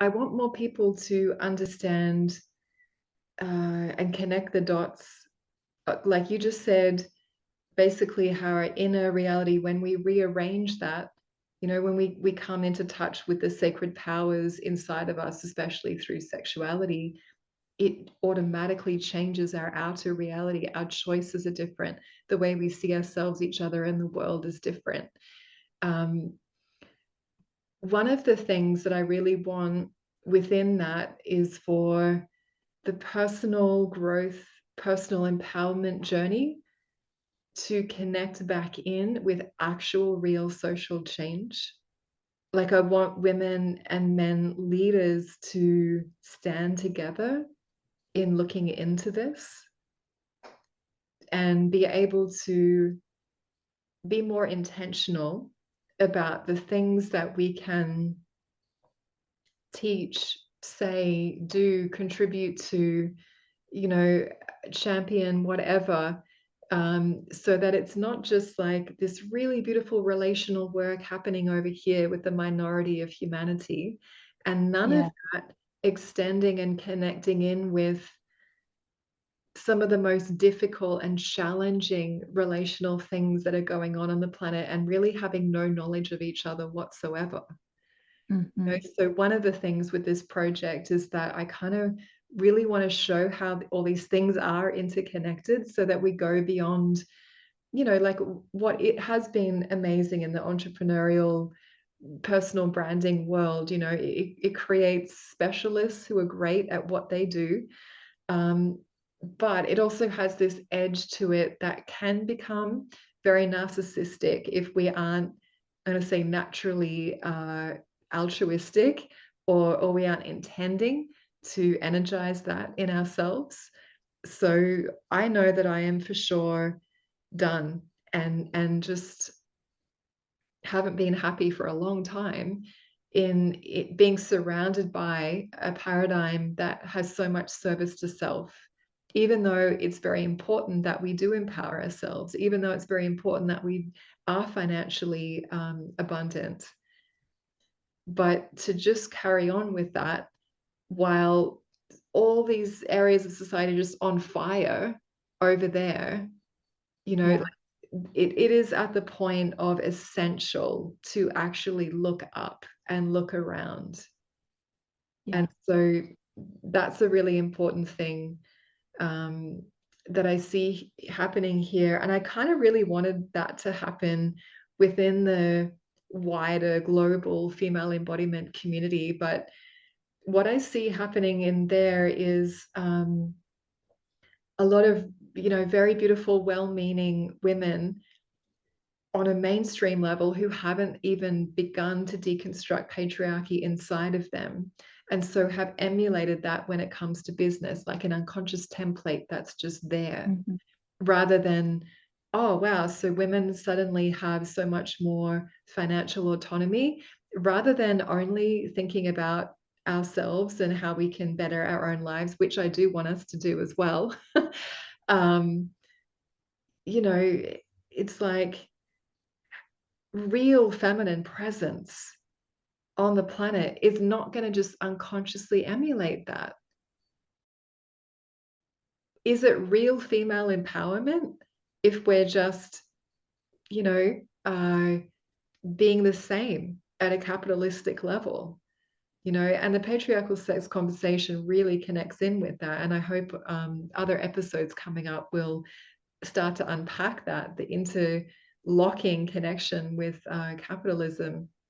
I want more people to understand and connect the dots. Like you just said, basically how our inner reality, when we rearrange that, when we come into touch with the sacred powers inside of us, especially through sexuality, it automatically changes our outer reality. Our choices are different. The way we see ourselves, each other, and the world is different. One of the things that I really want within that is for the personal growth, personal empowerment journey to connect back in with actual real social change. Like, I want women and men leaders to stand together in looking into this and be able to be more intentional about the things that we can teach, say, do, contribute to, champion, whatever, so that it's not just like this really beautiful relational work happening over here with the minority of humanity, and none of Yeah. that extending and connecting in with some of the most difficult and challenging relational things that are going on the planet, and really having no knowledge of each other whatsoever. Mm-hmm. So one of the things with this project is that I kind of really want to show how all these things are interconnected, so that we go beyond, like what it has been amazing in the entrepreneurial personal branding world. It creates specialists who are great at what they do. But it also has this edge to it that can become very narcissistic if we aren't, I'm going to say, naturally altruistic, or we aren't intending to energize that in ourselves. So I know that I am for sure done, and just haven't been happy for a long time in it being surrounded by a paradigm that has so much service to self, even though it's very important that we do empower ourselves, even though it's very important that we are financially abundant. But to just carry on with that while all these areas of society are just on fire over there, Yeah. it is at the point of essential to actually look up and look around. Yeah. And so that's a really important thing, um, that I see happening here. And I kind of really wanted that to happen within the wider global female embodiment community. But what I see happening in there is a lot of, very beautiful, well-meaning women on a mainstream level who haven't even begun to deconstruct patriarchy inside of them, and so have emulated that when it comes to business, like an unconscious template that's just there, Mm-hmm. rather than, oh wow, so women suddenly have so much more financial autonomy, rather than only thinking about ourselves and how we can better our own lives, which I do want us to do as well. um, you know it's like real feminine presence on the planet is not going to just unconsciously emulate that. Is it real female empowerment if we're just, you know, uh, being the same at a capitalistic level? And the patriarchal sex conversation really connects in with that. And I hope other episodes coming up will start to unpack that, the interlocking connection with capitalism.